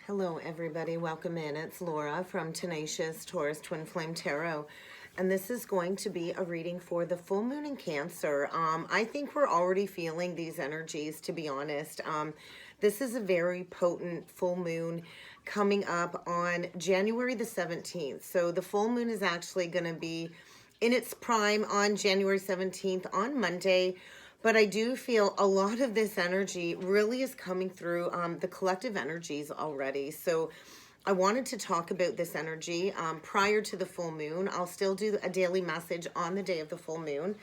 Hello everybody, welcome in. It's Laura from Tenacious Taurus Twin Flame Tarot. And this is going to be a reading for the full moon in Cancer. I think we're already feeling these energies, to be honest. This is a very potent full moon coming up on January the 17th. So the full moon is actually going to be in its prime on January 17th on Monday. But I do feel a lot of this energy really is coming through the collective energies already. So I wanted to talk about this energy prior to the full moon. I'll still do a daily message on the day of the full moon.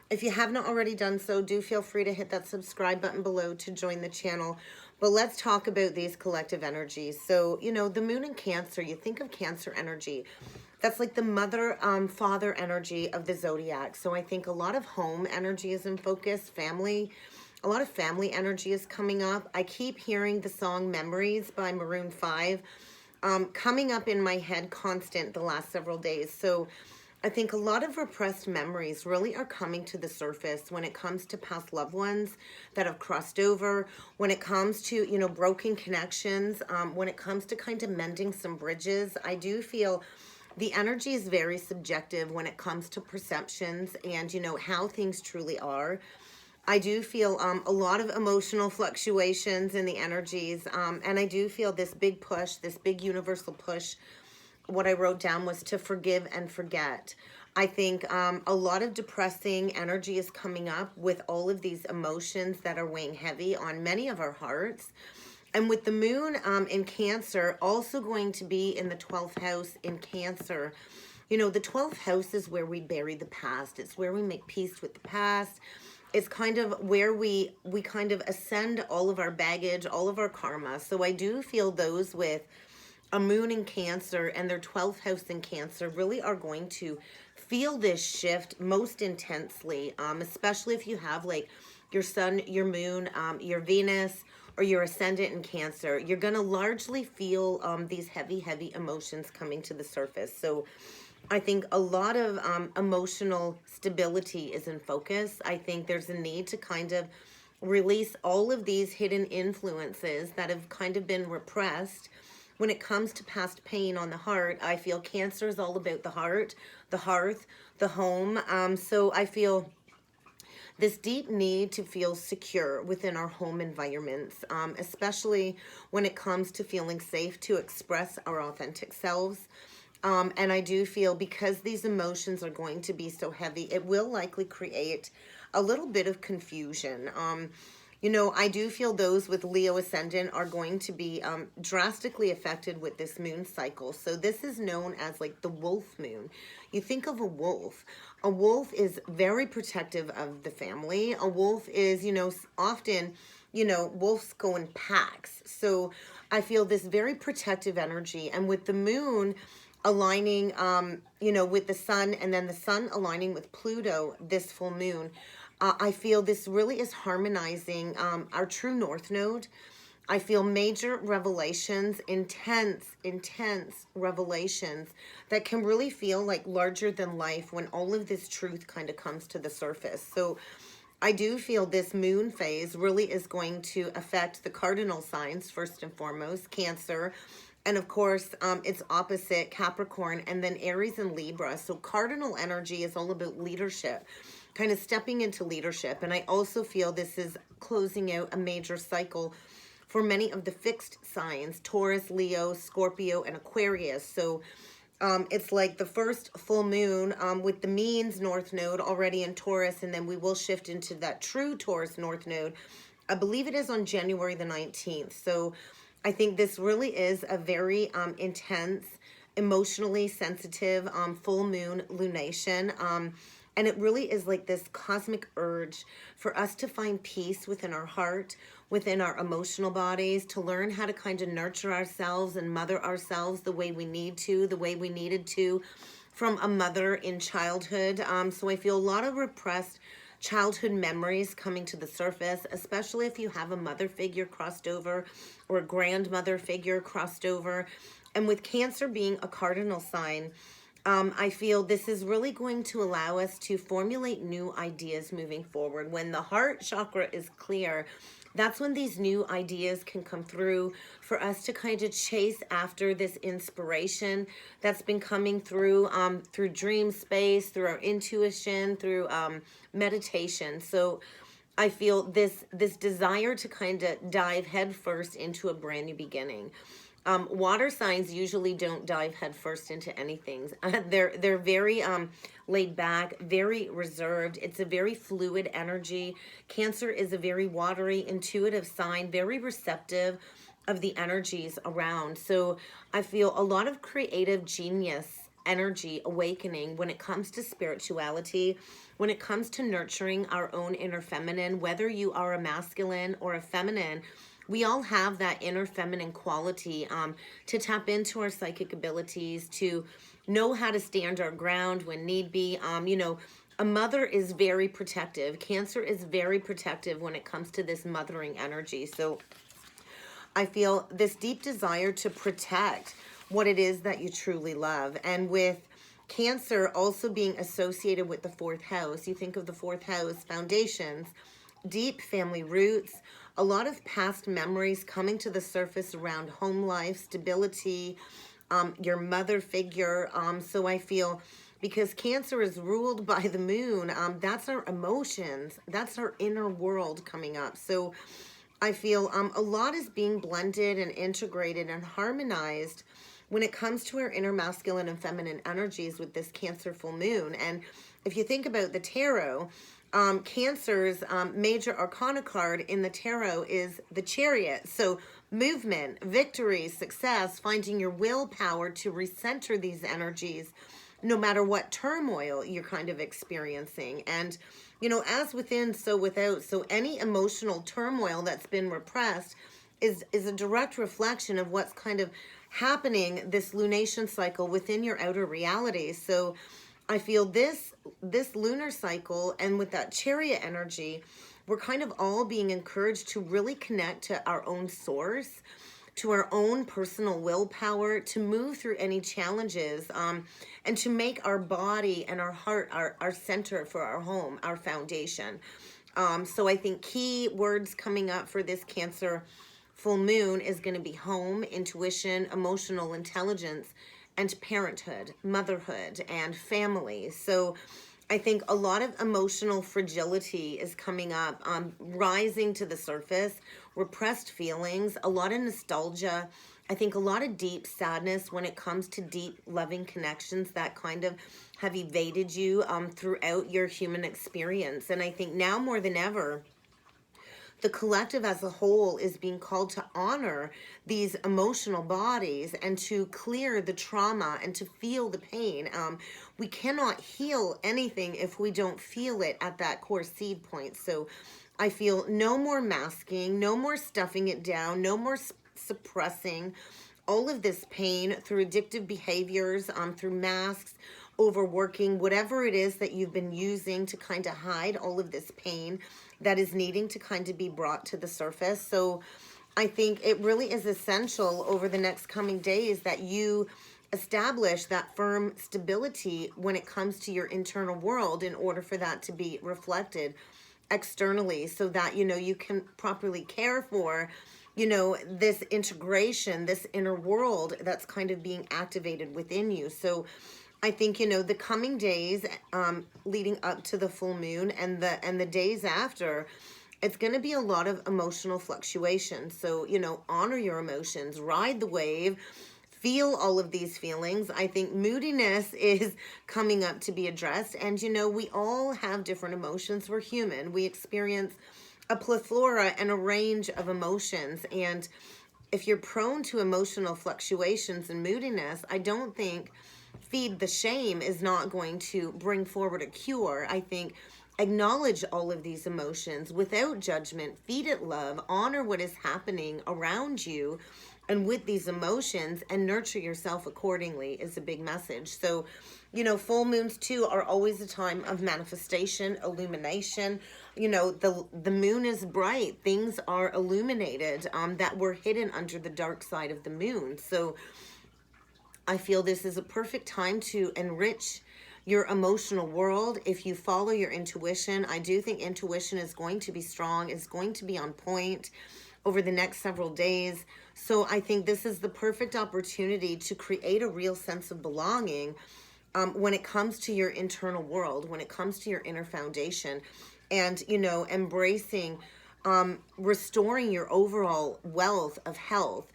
If you have not already done so, do feel free to hit that subscribe button below to join the channel. But let's talk about these collective energies. So, you know, the moon in Cancer, you think of Cancer energy. That's like the mother, father energy of the zodiac. So I think a lot of home energy is in focus, family, a lot of family energy is coming up. I keep hearing the song Memories by Maroon 5 coming up in my head constant the last several days. So I think a lot of repressed memories really are coming to the surface when it comes to past loved ones that have crossed over, when it comes to, you know, broken connections, when it comes to kind of mending some bridges. I do feel the energy is very subjective when it comes to perceptions and, you know, how things truly are. I do feel a lot of emotional fluctuations in the energies, and I do feel this big push, this big universal push. What I wrote down was to forgive and forget. I think a lot of depressing energy is coming up with all of these emotions that are weighing heavy on many of our hearts. And with the moon in Cancer also going to be in the 12th house in Cancer, you know, the 12th house is where we bury the past. It's where we make peace with the past. It's kind of where we kind of ascend all of our baggage, all of our karma. So I do feel those with a moon in Cancer and their 12th house in Cancer really are going to feel this shift most intensely, especially if you have like your sun, your moon, your Venus, or your ascendant in Cancer. You're going to largely feel these heavy emotions coming to the surface. So I think a lot of emotional stability is in focus. I think there's a need to kind of release all of these hidden influences that have kind of been repressed. When it comes to past pain on the heart, I feel Cancer is all about the heart, the hearth, the home. So I feel this deep need to feel secure within our home environments, especially when it comes to feeling safe to express our authentic selves. And I do feel because these emotions are going to be so heavy, it will likely create a little bit of confusion. You know, I do feel those with Leo ascendant are going to be drastically affected with this moon cycle. So this is known as like the wolf moon. You think of a wolf. A wolf is very protective of the family. A wolf is, you know, often, you know, wolves go in packs. So I feel this very protective energy. And with the moon aligning, you know, with the sun and then the sun aligning with Pluto this full moon, I feel this really is harmonizing our true north node. I feel major revelations, intense revelations that can really feel like larger than life when all of this truth kind of comes to the surface. So I do feel this moon phase really is going to affect the cardinal signs, first and foremost, Cancer. And of course, it's opposite Capricorn and then Aries and Libra. So cardinal energy is all about leadership, kind of stepping into leadership. And I also feel this is closing out a major cycle for many of the fixed signs, Taurus, Leo, Scorpio, and Aquarius. So it's like the first full moon with the means north node already in Taurus, and then we will shift into that true Taurus north node. I believe it is on January the 19th. So I think this really is a very intense, emotionally sensitive full moon lunation. And it really is like this cosmic urge for us to find peace within our heart, within our emotional bodies, to learn how to kind of nurture ourselves and mother ourselves the way we need to, the way we needed to from a mother in childhood. So I feel a lot of repressed childhood memories coming to the surface, especially if you have a mother figure crossed over or a grandmother figure crossed over. And with Cancer being a cardinal sign, I feel this is really going to allow us to formulate new ideas moving forward. When the heart chakra is clear, that's when these new ideas can come through for us to kind of chase after this inspiration that's been coming through through dream space, through our intuition, through meditation. So I feel this desire to kind of dive headfirst into a brand new beginning. Water signs usually don't dive headfirst into anything. They're very laid back, very reserved. It's a very fluid energy. Cancer is a very watery, intuitive sign, very receptive of the energies around. So I feel a lot of creative genius energy awakening when it comes to spirituality, when it comes to nurturing our own inner feminine, whether you are a masculine or a feminine. We all have that inner feminine quality to tap into our psychic abilities, to know how to stand our ground when need be. A mother is very protective. Cancer is very protective when it comes to this mothering energy. So I feel this deep desire to protect what it is that you truly love. And with Cancer also being associated with the fourth house, you think of the fourth house, foundations, deep family roots, a lot of past memories coming to the surface around home life, stability, your mother figure. So I feel because Cancer is ruled by the moon, that's our emotions, that's our inner world coming up. So I feel a lot is being blended and integrated and harmonized when it comes to our inner masculine and feminine energies with this Cancer full moon. And if you think about the tarot, Cancer's major arcana card in the tarot is the Chariot. So movement, victory, success, finding your willpower to recenter these energies no matter what turmoil you're kind of experiencing. And, as within, so without. So any emotional turmoil that's been repressed is a direct reflection of what's kind of happening this lunation cycle within your outer reality. So I feel this lunar cycle, and with that Chariot energy, we're kind of all being encouraged to really connect to our own source, to our own personal willpower, to move through any challenges, and to make our body and our heart our center for our home, our foundation. So I think key words coming up for this Cancer full moon is going to be home, intuition, emotional intelligence, and parenthood, motherhood, and family. So I think a lot of emotional fragility is coming up, rising to the surface, repressed feelings, a lot of nostalgia. I think a lot of deep sadness when it comes to deep loving connections that kind of have evaded you throughout your human experience. And I think now more than ever, the collective as a whole is being called to honor these emotional bodies and to clear the trauma and to feel the pain. We cannot heal anything if we don't feel it at that core seed point. So I feel no more masking, no more stuffing it down, no more suppressing all of this pain through addictive behaviors, through masks, overworking, whatever it is that you've been using to kind of hide all of this pain that is needing to kind of be brought to the surface. So I think it really is essential over the next coming days that you establish that firm stability when it comes to your internal world in order for that to be reflected externally, so that, you can properly care for, this integration, this inner world that's kind of being activated within you. So I think, the coming days leading up to the full moon and the days after, it's going to be a lot of emotional fluctuation. So, honor your emotions, ride the wave, feel all of these feelings. I think moodiness is coming up to be addressed. And, we all have different emotions. We're human. We experience a plethora and a range of emotions. And if you're prone to emotional fluctuations and moodiness, I don't think feed the shame is not going to bring forward a cure. I think acknowledge all of these emotions without judgment, feed it love, honor what is happening around you and with these emotions, and nurture yourself accordingly is a big message. So, full moons too are always a time of manifestation, illumination. The moon is bright. Things are illuminated that were hidden under the dark side of the moon. So I feel this is a perfect time to enrich your emotional world. If you follow your intuition, I do think intuition is going to be strong, is going to be on point over the next several days. So I think this is the perfect opportunity to create a real sense of belonging when it comes to your internal world, when it comes to your inner foundation, and, you know, embracing, restoring your overall wealth of health.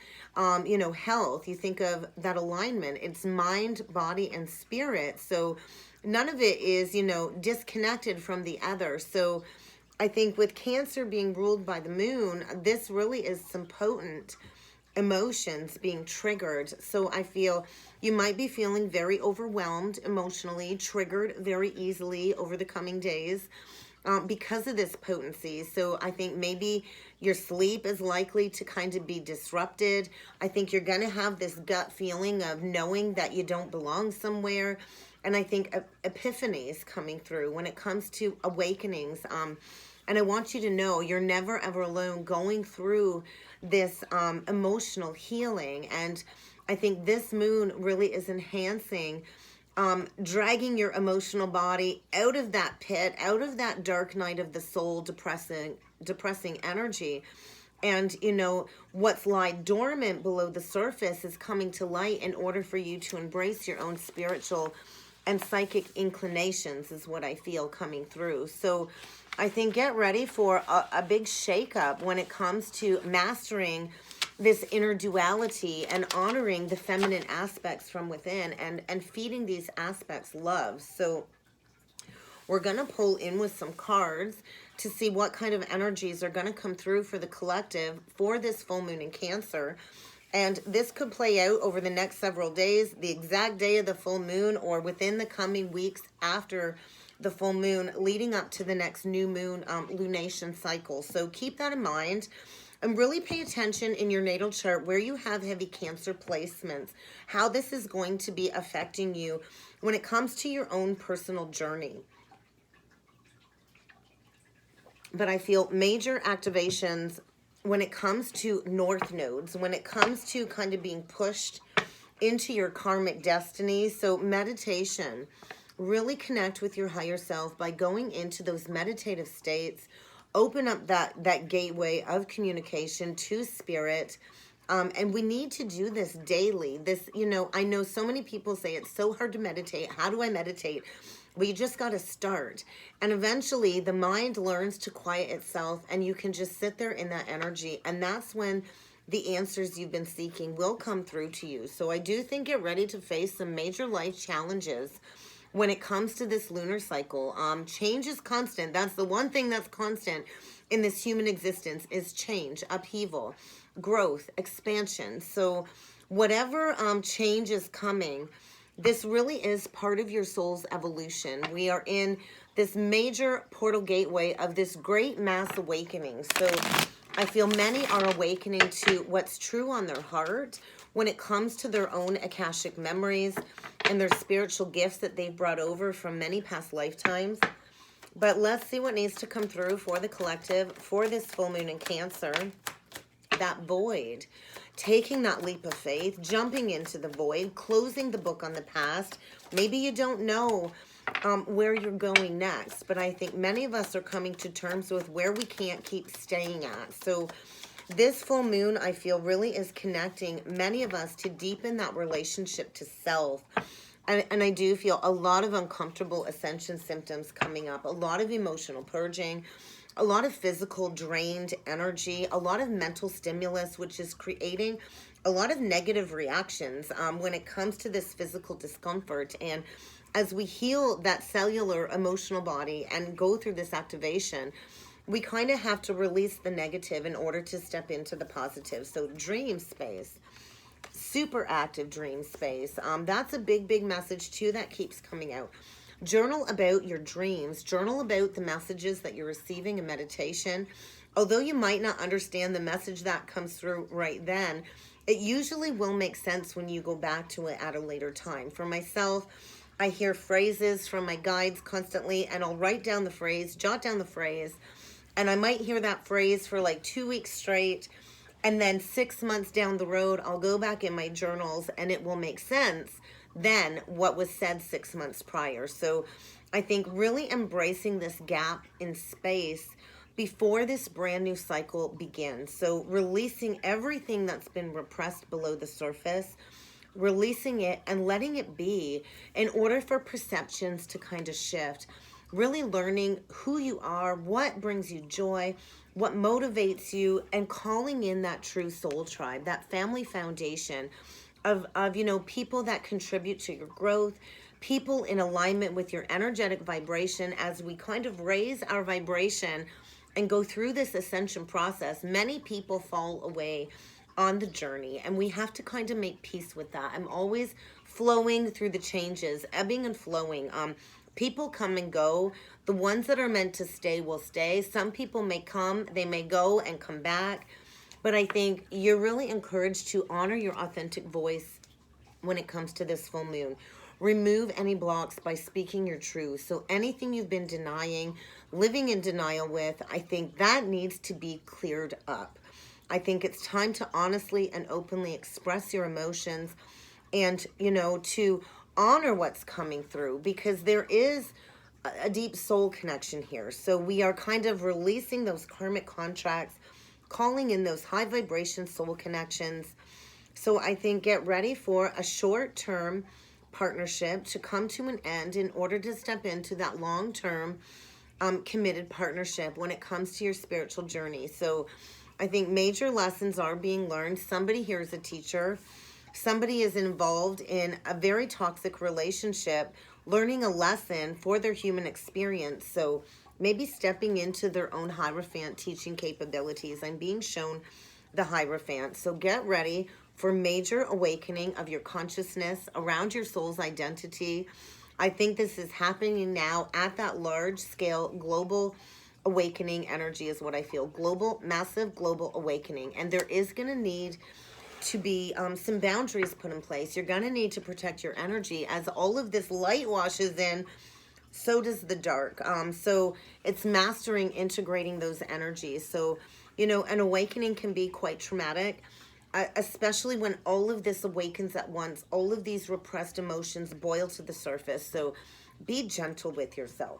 You know, health, you think of that alignment, it's mind, body, and spirit. So none of it is, you know, disconnected from the other. So I think with Cancer being ruled by the moon, this really is some potent emotions being triggered. So I feel you might be feeling very overwhelmed emotionally, triggered very easily over the coming days because of this potency. So I think maybe your sleep is likely to kind of be disrupted. I think you're going to have this gut feeling of knowing that you don't belong somewhere. And I think epiphanies coming through when it comes to awakenings. And I want you to know you're never ever alone going through this emotional healing. And I think this moon really is enhancing, dragging your emotional body out of that pit, out of that dark night of the soul, depressing energy. And, you know, what's lied dormant below the surface is coming to light in order for you to embrace your own spiritual and psychic inclinations, is what I feel coming through. So I think get ready for a big shakeup when it comes to mastering this inner duality and honoring the feminine aspects from within, and feeding these aspects love. So we're going to pull in with some cards to see what kind of energies are going to come through for the collective for this full moon in Cancer. And this could play out over the next several days, the exact day of the full moon, or within the coming weeks after the full moon, leading up to the next new moon lunation cycle. So keep that in mind. And really pay attention in your natal chart where you have heavy Cancer placements, how this is going to be affecting you when it comes to your own personal journey. But I feel major activations when it comes to north nodes, when it comes to kind of being pushed into your karmic destiny. So meditation, really connect with your higher self by going into those meditative states. Open up that gateway of communication to spirit. And we need to do this daily. This, you know, I know so many people say it's so hard to meditate. How do I meditate? Well, you just got to start. And eventually the mind learns to quiet itself, and you can just sit there in that energy. And that's when the answers you've been seeking will come through to you. So I do think get ready to face some major life challenges when it comes to this lunar cycle. Change is constant. That's the one thing that's constant in this human existence, is change, upheaval, growth, expansion. So whatever change is coming, this really is part of your soul's evolution. We are in this major portal gateway of this great mass awakening. So I feel many are awakening to what's true on their heart when it comes to their own Akashic memories and their spiritual gifts that they've brought over from many past lifetimes. But let's see what needs to come through for the collective for this full moon in Cancer. That void, taking that leap of faith, jumping into the void, closing the book on the past. Maybe you don't know where you're going next, but I think many of us are coming to terms with where we can't keep staying at. So this full moon, I feel, really is connecting many of us to deepen that relationship to self. And I do feel a lot of uncomfortable ascension symptoms coming up, a lot of emotional purging, a lot of physical drained energy, a lot of mental stimulus, which is creating a lot of negative reactions when it comes to this physical discomfort. And as we heal that cellular emotional body and go through this activation, we kind of have to release the negative in order to step into the positive. So dream space, super active dream space. That's a big message too that keeps coming out. Journal about your dreams. Journal about the messages that you're receiving in meditation. Although you might not understand the message that comes through right then, it usually will make sense when you go back to it at a later time. For myself, I hear phrases from my guides constantly, and I'll write down the phrase, jot down the phrase, and I might hear that phrase for like 2 weeks straight, and then 6 months down the road, I'll go back in my journals and it will make sense than what was said 6 months prior. So I think really embracing this gap in space before this brand new cycle begins. So releasing everything that's been repressed below the surface, releasing it and letting it be in order for perceptions to kind of shift. Really learning who you are, what brings you joy, what motivates you, and calling in that true soul tribe, that family foundation of you know, people that contribute to your growth, people in alignment with your energetic vibration. As we kind of raise our vibration and go through this ascension process, many people fall away on the journey, and we have to kind of make peace with that. I'm always flowing through the changes, ebbing and flowing. People come and go. The ones that are meant to stay will stay. Some people may come, they may go and come back. But I think you're really encouraged to honor your authentic voice when it comes to this full moon. Remove any blocks by speaking your truth. So anything you've been denying, living in denial with, I think that needs to be cleared up. I think it's time to honestly and openly express your emotions and, you know, to honor what's coming through, because there is a deep soul connection here. So we are kind of releasing those karmic contracts, calling in those high vibration soul connections. So I think get ready for a short-term partnership to come to an end in order to step into that long-term committed partnership when it comes to your spiritual journey. So I think major lessons are being learned. Somebody here is a teacher. Somebody is involved in a very toxic relationship, learning a lesson for their human experience. So maybe stepping into their own Hierophant teaching capabilities. I'm being shown the Hierophant. So get ready for major awakening of your consciousness around your soul's identity. I think this is happening now at that large scale global awakening energy is what I feel. Global, massive global awakening. And there is going to need to be some boundaries put in place. You're going to need to protect your energy as all of this light washes in. So does the dark. So it's mastering, integrating those energies. So, you know, an awakening can be quite traumatic, especially when all of this awakens at once. All of these repressed emotions boil to the surface. So be gentle with yourself.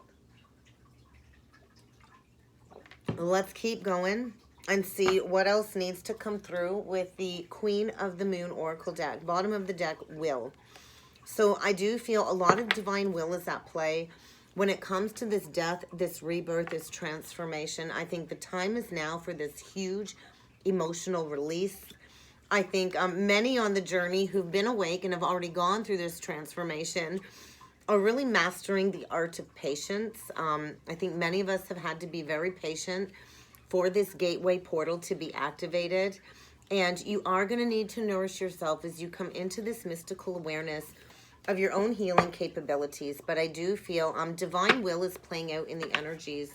Let's keep going and see what else needs to come through with the Queen of the Moon Oracle deck. Bottom of the deck, will. So I do feel a lot of divine will is at play when it comes to this death, this rebirth, this transformation. I think the time is now for this huge emotional release. I think many on the journey who've been awake and have already gone through this transformation are really mastering the art of patience. I think many of us have had to be very patient for this gateway portal to be activated. And you are going to need to nourish yourself as you come into this mystical awareness of your own healing capabilities. But I do feel divine will is playing out in the energies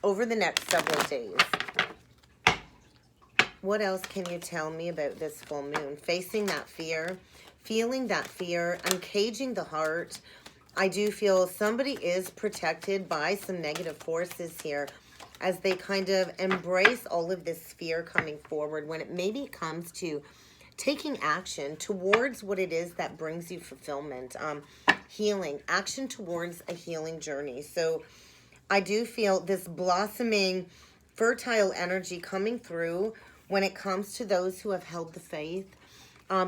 over the next several days. What else can you tell me about this full moon? Facing that fear, feeling that fear, uncaging the heart. I do feel somebody is protected by some negative forces here as they kind of embrace all of this fear coming forward when it maybe comes to taking action towards what it is that brings you fulfillment, healing, action towards a healing journey. So I do feel this blossoming, fertile energy coming through when it comes to those who have held the faith.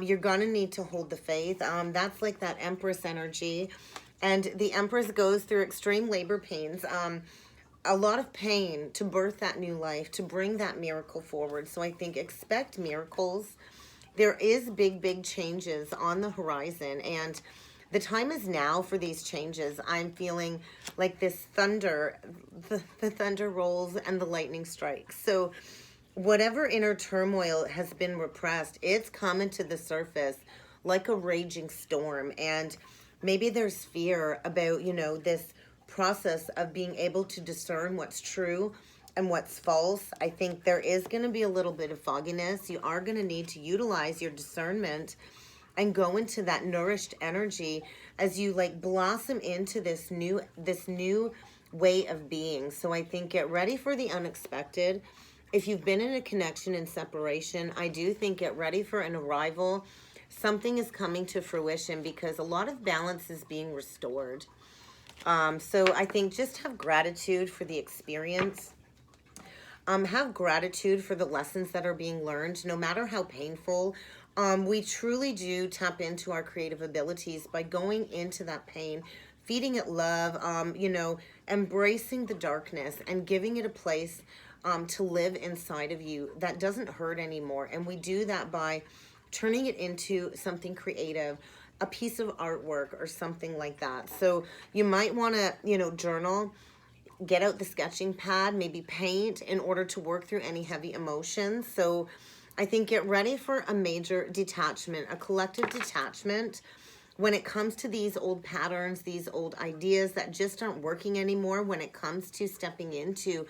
You're going to need to hold the faith. That's like that Empress energy. And the Empress goes through extreme labor pains, a lot of pain to birth that new life, to bring that miracle forward. So I think expect miracles. There is big changes on the horizon, and the time is now for these changes. I'm feeling like this thunder, the thunder rolls and the lightning strikes. So whatever inner turmoil has been repressed, it's coming to the surface like a raging storm. And maybe there's fear about, you know, this process of being able to discern what's true and what's false. I think there is going to be a little bit of fogginess. You are going to need to utilize your discernment and go into that nourished energy as you like blossom into this new way of being. So I think get ready for the unexpected. If you've been in a connection and separation, I do think get ready for an arrival something is coming to fruition because a lot of balance is being restored. So I think just have gratitude for the experience. Have gratitude for the lessons that are being learned, no matter how painful. We truly do tap into our creative abilities by going into that pain, feeding it love, embracing the darkness and giving it a place to live inside of you that doesn't hurt anymore. And we do that by turning it into something creative, a piece of artwork or something like that. So you might want to, journal, get out the sketching pad, maybe paint in order to work through any heavy emotions. So I think get ready for a major detachment, a collective detachment when it comes to these old patterns, these old ideas that just aren't working anymore when it comes to stepping into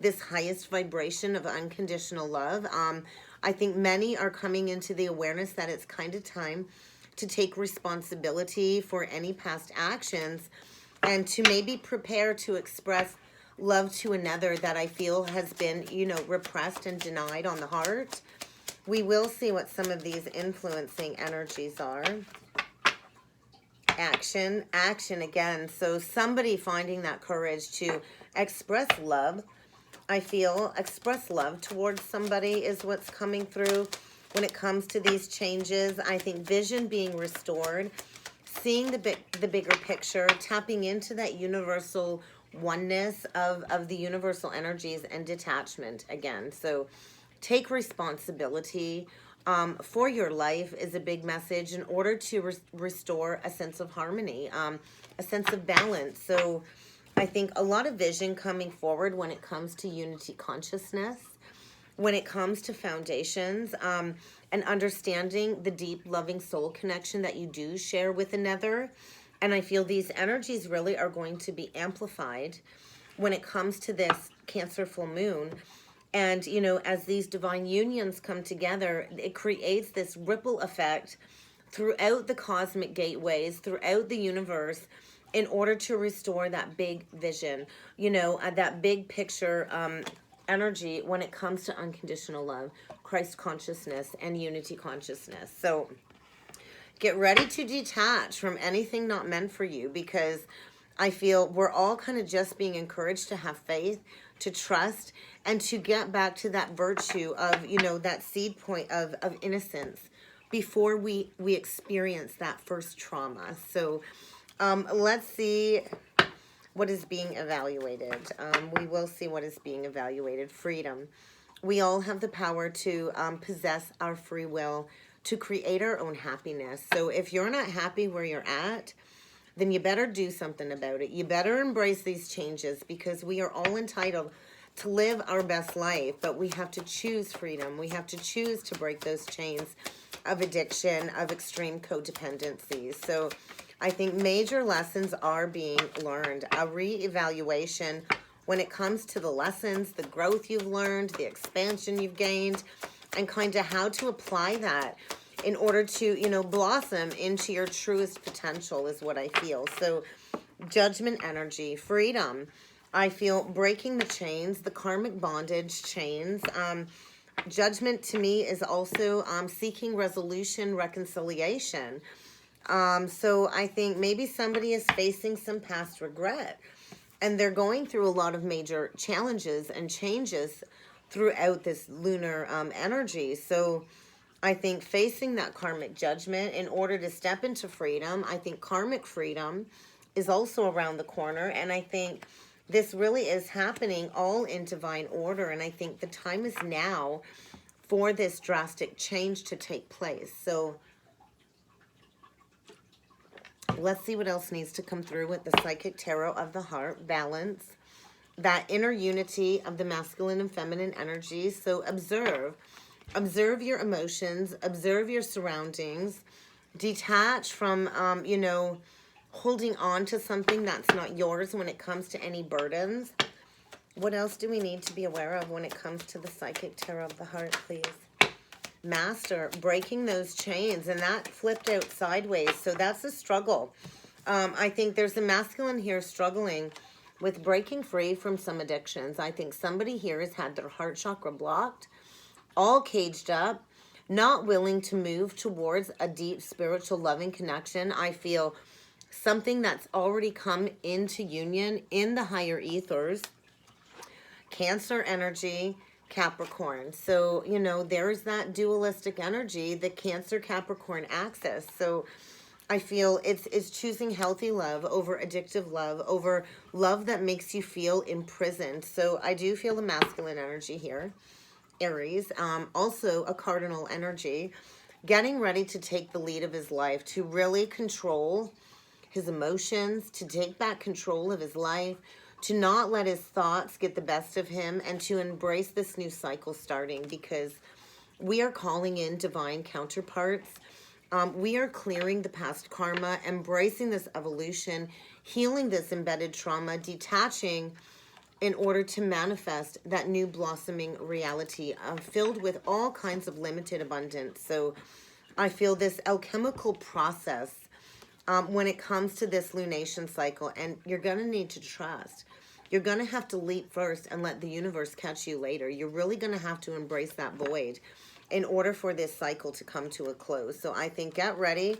this highest vibration of unconditional love. I think many are coming into the awareness that it's kind of time to take responsibility for any past actions and to maybe prepare to express love to another that I feel has been, repressed and denied on the heart. We will see what some of these influencing energies are. Action again. So somebody finding that courage to express love. I feel express love towards somebody is what's coming through when it comes to these changes. I think vision being restored, seeing the bigger picture, tapping into that universal oneness of the universal energies and detachment again. So take responsibility for your life is a big message in order to restore a sense of harmony, a sense of balance. So I think a lot of vision coming forward when it comes to unity consciousness, when it comes to foundations, and understanding the deep loving soul connection that you do share with another. And I feel these energies really are going to be amplified when it comes to this Cancer full moon. And, as these divine unions come together, it creates this ripple effect throughout the cosmic gateways, throughout the universe, in order to restore that big vision, that big picture energy when it comes to unconditional love, Christ consciousness, and unity consciousness. So get ready to detach from anything not meant for you, because I feel we're all kind of just being encouraged to have faith, to trust, and to get back to that virtue of, that seed point of innocence before we experience that first trauma. So let's see what is being evaluated. We will see what is being evaluated. Freedom. We all have the power to possess our free will to create our own happiness. So if you're not happy where you're at, then you better do something about it. You better embrace these changes, because we are all entitled to live our best life, but we have to choose freedom. We have to choose to break those chains of addiction, of extreme codependency. So I think major lessons are being learned. A reevaluation when it comes to the lessons, the growth you've learned, the expansion you've gained, and kind of how to apply that in order to, blossom into your truest potential is what I feel. So judgment energy, freedom. I feel breaking the chains, the karmic bondage chains. Judgment to me is also seeking resolution, reconciliation. So I think maybe somebody is facing some past regret, and they're going through a lot of major challenges and changes throughout this lunar energy. So I think facing that karmic judgment in order to step into freedom, I think karmic freedom is also around the corner. And I think this really is happening all in divine order. And I think the time is now for this drastic change to take place. So let's see what else needs to come through with the Psychic Tarot of the Heart. Balance. That inner unity of the masculine and feminine energies. So observe your emotions, observe your surroundings, detach from, holding on to something that's not yours when it comes to any burdens. What else do we need to be aware of when it comes to the Psychic Tarot of the Heart, please? Master, breaking those chains, and that flipped out sideways. So that's a struggle. I think there's a masculine here struggling with breaking free from some addictions. I think somebody here has had their heart chakra blocked, all caged up, not willing to move towards a deep spiritual loving connection. I feel something that's already come into union in the higher ethers. Cancer energy, Capricorn. So, you know, there's that dualistic energy, the Cancer Capricorn axis. So I feel it's choosing healthy love over addictive love, over love that makes you feel imprisoned. So I do feel the masculine energy here, Aries. Also a cardinal energy, getting ready to take the lead of his life, to really control his emotions, to take back control of his life, to not let his thoughts get the best of him, and to embrace this new cycle starting, because we are calling in divine counterparts. We are clearing the past karma, embracing this evolution, healing this embedded trauma, detaching in order to manifest that new blossoming reality filled with all kinds of limited abundance. So I feel this alchemical process when it comes to this lunation cycle, and you're going to need to trust. You're going to have to leap first and let the universe catch you later. You're really going to have to embrace that void in order for this cycle to come to a close. So I think get ready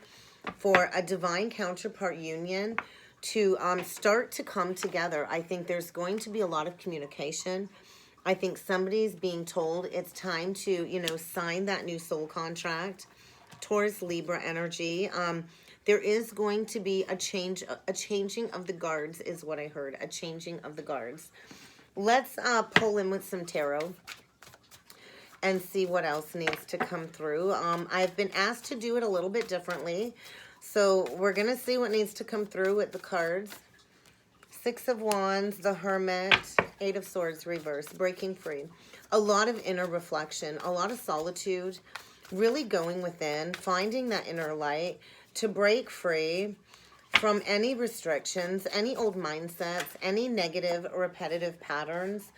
for a divine counterpart union to start to come together. I think there's going to be a lot of communication. I think somebody's being told it's time to, you know, sign that new soul contract. Taurus, Libra energy. There is going to be a changing of the guards is what I heard, a changing of the guards. Let's pull in with some tarot and see what else needs to come through. I've been asked to do it a little bit differently, so we're going to see what needs to come through with the cards. Six of Wands, the Hermit, Eight of Swords reverse, breaking free. A lot of inner reflection, a lot of solitude, really going within, finding that inner light, to break free from any restrictions, any old mindsets, any negative repetitive patterns.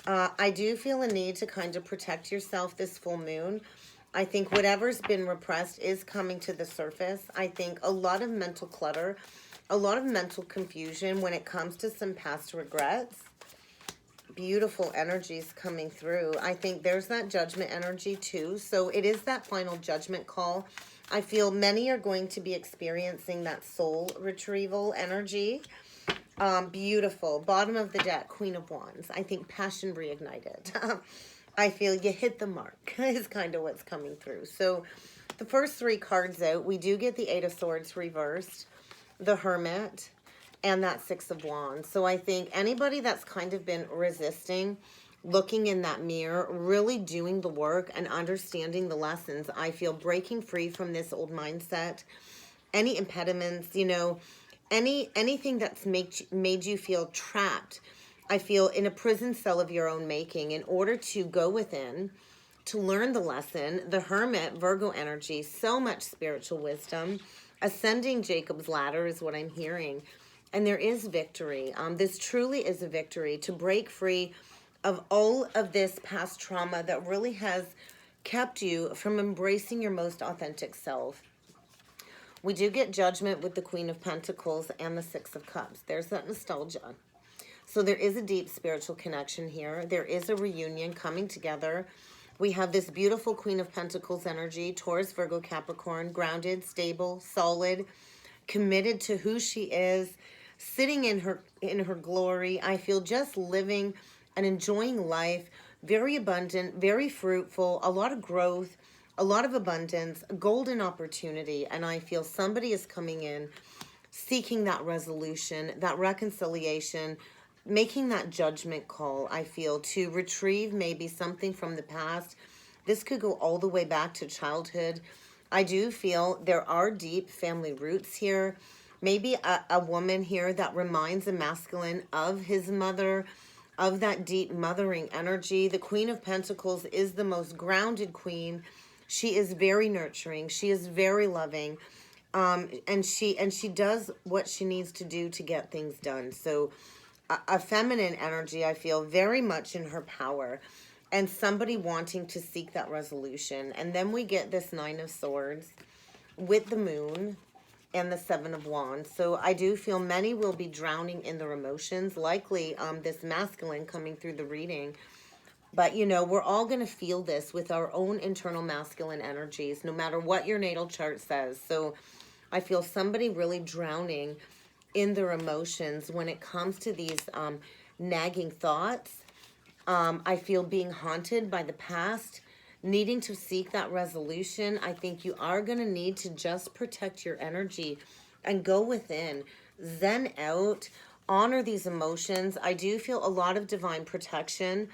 I do feel a need to kind of protect yourself this full moon. I think whatever's been repressed is coming to the surface. I think a lot of mental clutter, a lot of mental confusion when it comes to some past regrets. Beautiful energies coming through. I think there's that judgment energy too. So it is that final judgment call. I feel many are going to be experiencing that soul retrieval energy. Beautiful. Bottom of the deck, Queen of Wands. I think passion reignited. I feel you hit the mark is kind of what's coming through. So the first three cards out, we do get the Eight of Swords reversed, the Hermit, and that Six of Wands. So I think anybody that's kind of been resisting, looking in that mirror, really doing the work and understanding the lessons, I feel breaking free from this old mindset, any impediments, you know, anything that's made you feel trapped, I feel in a prison cell of your own making, in order to go within, to learn the lesson. The Hermit, Virgo energy, so much spiritual wisdom, ascending Jacob's ladder is what I'm hearing. And there is victory. This truly is a victory to break free of all of this past trauma that really has kept you from embracing your most authentic self. We do get judgment with the Queen of Pentacles and the Six of Cups. There's that nostalgia. So there is a deep spiritual connection here. There is a reunion coming together. We have this beautiful Queen of Pentacles energy, Taurus, Virgo, Capricorn, grounded, stable, solid, committed to who she is, sitting in her glory. I feel just living and enjoying life, very abundant, very fruitful, a lot of growth, a lot of abundance, golden opportunity. And I feel somebody is coming in, seeking that resolution, that reconciliation, making that judgment call, I feel, to retrieve maybe something from the past. This could go all the way back to childhood. I do feel there are deep family roots here. Maybe a woman here that reminds a masculine of his mother, of that deep mothering energy. The Queen of Pentacles is the most grounded queen. She is very nurturing. She is very loving. And she does what she needs to do to get things done. So a feminine energy, I feel, very much in her power, and somebody wanting to seek that resolution. And then we get this Nine of Swords with the Moon and the Seven of Wands. So I do feel many will be drowning in their emotions, likely this masculine coming through the reading, But, you know, we're all going to feel this with our own internal masculine energies, no matter what your natal chart says. So I feel somebody really drowning in their emotions when it comes to these nagging thoughts. I feel being haunted by the past, needing to seek that resolution. I think you are going to need to just protect your energy and go within, zen out, honor these emotions. I do feel a lot of divine protection.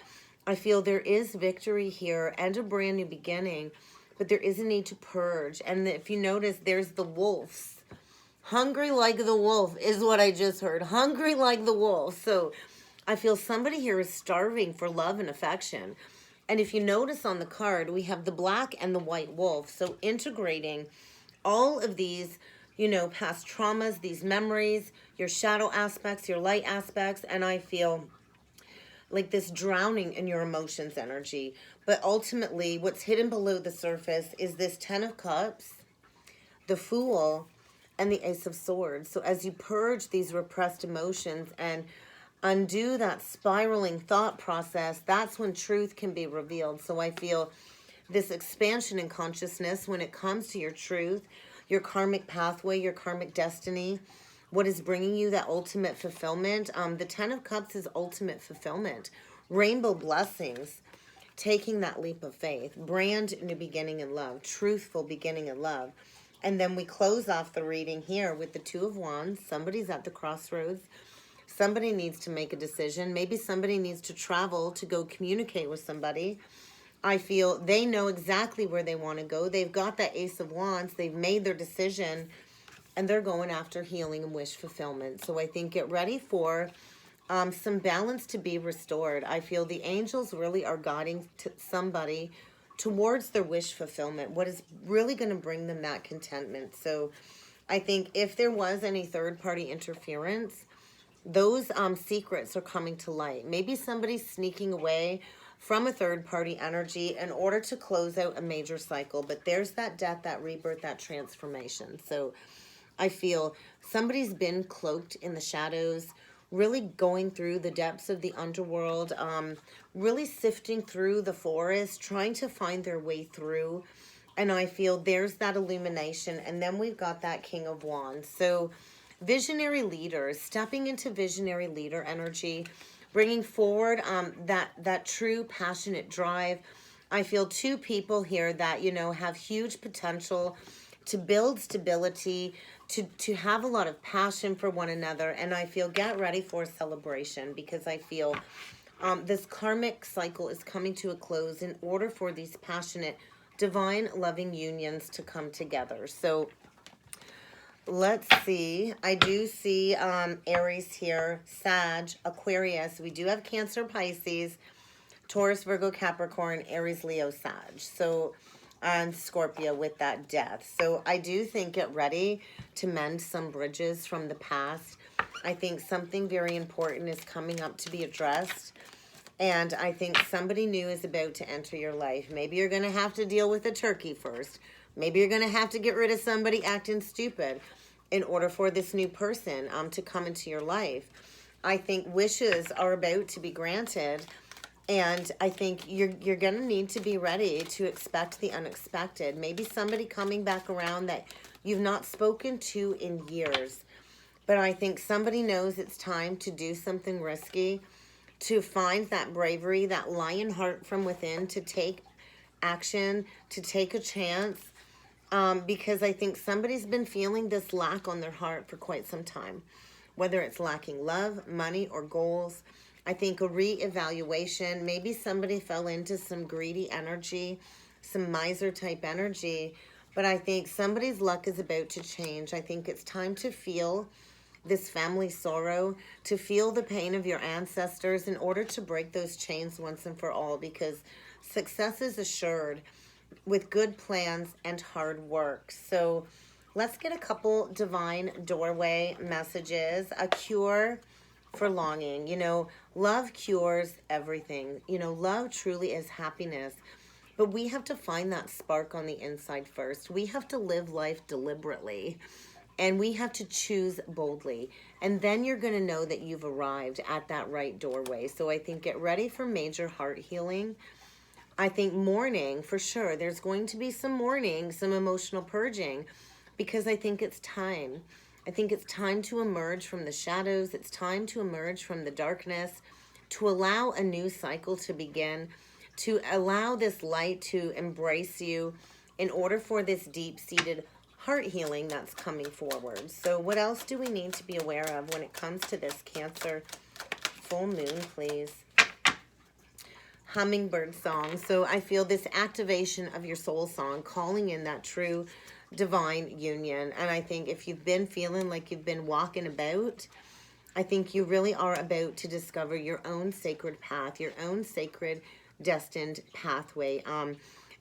I feel there is victory here and a brand new beginning, but there is a need to purge. And if you notice, there's the wolves. Hungry like the wolf is what I just heard. Hungry like the wolf. So I feel somebody here is starving for love and affection. And if you notice on the card, we have the black and the white wolf. So integrating all of these, you know, past traumas, these memories, your shadow aspects, your light aspects. And I feel like this drowning in your emotions energy. But ultimately, what's hidden below the surface is this 10 of Cups, the Fool, and the Ace of Swords. So as you purge these repressed emotions and undo that spiraling thought process, that's when truth can be revealed. So I feel this expansion in consciousness when it comes to your truth, your karmic pathway, your karmic destiny, what is bringing you that ultimate fulfillment. The 10 of Cups is ultimate fulfillment, rainbow blessings, taking that leap of faith, brand new beginning in love, truthful beginning in love. And then we close off the reading here with the Two of Wands. Somebody's at the crossroads. Somebody needs to make a decision. Maybe somebody needs to travel to go communicate with somebody. I feel they know exactly where they want to go. They've got that Ace of Wands. They've made their decision, and they're going after healing and wish fulfillment. So I think get ready for some balance to be restored. I feel the angels really are guiding somebody towards their wish fulfillment, what is really going to bring them that contentment. So I think if there was any third-party interference, those secrets are coming to light. Maybe somebody's sneaking away from a third-party energy in order to close out a major cycle. But there's that death, that rebirth, that transformation. So I feel somebody's been cloaked in the shadows, really going through the depths of the underworld, really sifting through the forest, trying to find their way through. And I feel there's that illumination. And then we've got that King of Wands. So visionary leaders, stepping into visionary leader energy, bringing forward that true passionate drive. I feel two people here that, you know, have huge potential to build stability, to have a lot of passion for one another. And I feel get ready for celebration, because I feel this karmic cycle is coming to a close in order for these passionate, divine, loving unions to come together. So let's see. I do see Aries here, Sag, Aquarius. We do have Cancer, Pisces, Taurus, Virgo, Capricorn, Aries, Leo, Sag. So, and Scorpio with that death. So I do think get ready to mend some bridges from the past. I think something very important is coming up to be addressed. And I think somebody new is about to enter your life. Maybe you're going to have to deal with a turkey first. Maybe you're going to have to get rid of somebody acting stupid in order for this new person to come into your life. I think wishes are about to be granted. And I think you're going to need to be ready to expect the unexpected. Maybe somebody coming back around that you've not spoken to in years. But I think somebody knows it's time to do something risky, to find that bravery, that lion heart from within, to take action, to take a chance. Because I think somebody's been feeling this lack on their heart for quite some time. Whether it's lacking love, money, or goals. I think a reevaluation. Maybe somebody fell into some greedy energy, some miser type energy. But I think somebody's luck is about to change. I think it's time to feel this family sorrow, to feel the pain of your ancestors in order to break those chains once and for all. Because success is assured with good plans and hard work. So let's get a couple divine doorway messages. A cure for longing. You know, love cures everything. You know, love truly is happiness. But we have to find that spark on the inside first. We have to live life deliberately. And we have to choose boldly. And then you're going to know that you've arrived at that right doorway. So I think get ready for major heart healing. I think mourning, for sure. There's going to be some mourning, some emotional purging, because I think it's time. I think it's time to emerge from the shadows. It's time to emerge from the darkness, to allow a new cycle to begin, to allow this light to embrace you in order for this deep-seated heart healing that's coming forward. So what else do we need to be aware of when it comes to this Cancer full moon, please? Hummingbird song. So I feel this activation of your soul song, calling in that true divine union. And I think if you've been feeling like you've been walking about, I think you really are about to discover your own sacred path, your own sacred destined pathway.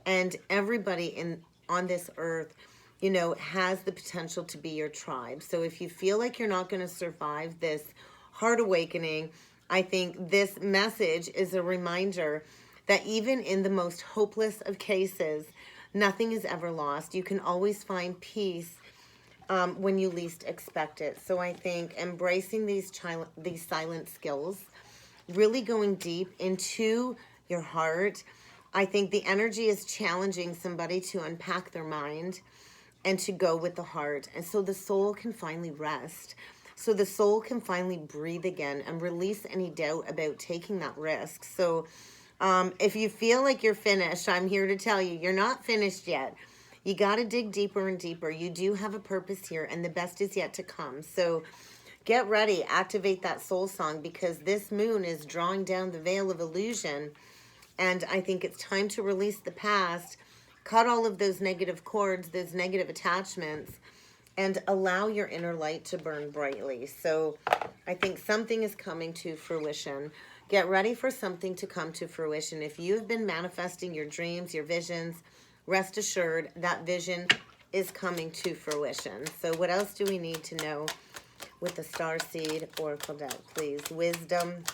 And everybody on this earth, you know, has the potential to be your tribe. So if you feel like you're not going to survive this heart awakening, I think this message is a reminder that even in the most hopeless of cases, nothing is ever lost. You can always find peace when you least expect it. So I think embracing these silent skills, really going deep into your heart. I think the energy is challenging somebody to unpack their mind and to go with the heart. And so the soul can finally rest. So the soul can finally breathe again and release any doubt about taking that risk. So if you feel like you're finished, I'm here to tell you, you're not finished yet. You got to dig deeper and deeper. You do have a purpose here, and the best is yet to come. So get ready, activate that soul song, because this moon is drawing down the veil of illusion. And I think it's time to release the past, cut all of those negative cords, those negative attachments, and allow your inner light to burn brightly. So I think something is coming to fruition. Get ready for something to come to fruition. If you've been manifesting your dreams, your visions, rest assured that vision is coming to fruition. So what else do we need to know with the Starseed Oracle deck, please? Wisdom.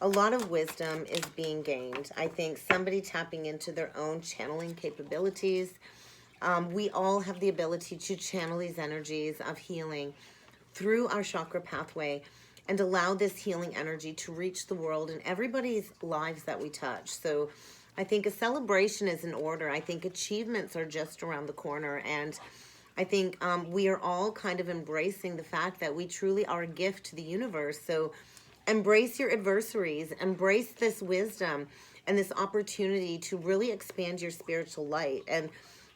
A lot of wisdom is being gained. I think somebody tapping into their own channeling capabilities. We all have the ability to channel these energies of healing through our chakra pathway and allow this healing energy to reach the world and everybody's lives that we touch. So I think a celebration is in order. I think achievements are just around the corner. And I think we are all kind of embracing the fact that we truly are a gift to the universe. So embrace your adversaries, embrace this wisdom and this opportunity to really expand your spiritual light, and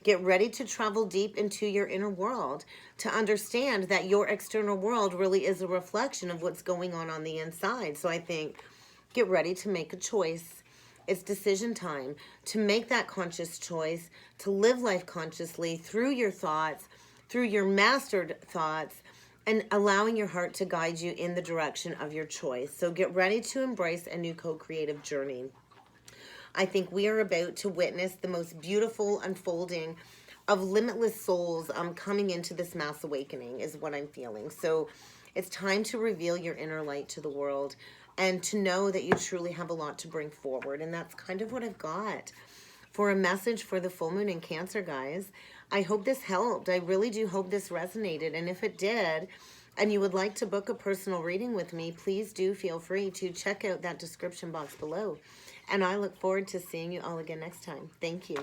get ready to travel deep into your inner world to understand that your external world really is a reflection of what's going on the inside. So I think get ready to make a choice. It's decision time to make that conscious choice, to live life consciously through your thoughts, through your mastered thoughts, and allowing your heart to guide you in the direction of your choice. So get ready to embrace a new co-creative journey. I think we are about to witness the most beautiful unfolding of limitless souls coming into this mass awakening is what I'm feeling. So it's time to reveal your inner light to the world and to know that you truly have a lot to bring forward. And that's kind of what I've got for a message for the full moon in Cancer, guys. I hope this helped. I really do hope this resonated. And if it did, and you would like to book a personal reading with me, please do feel free to check out that description box below. And I look forward to seeing you all again next time. Thank you.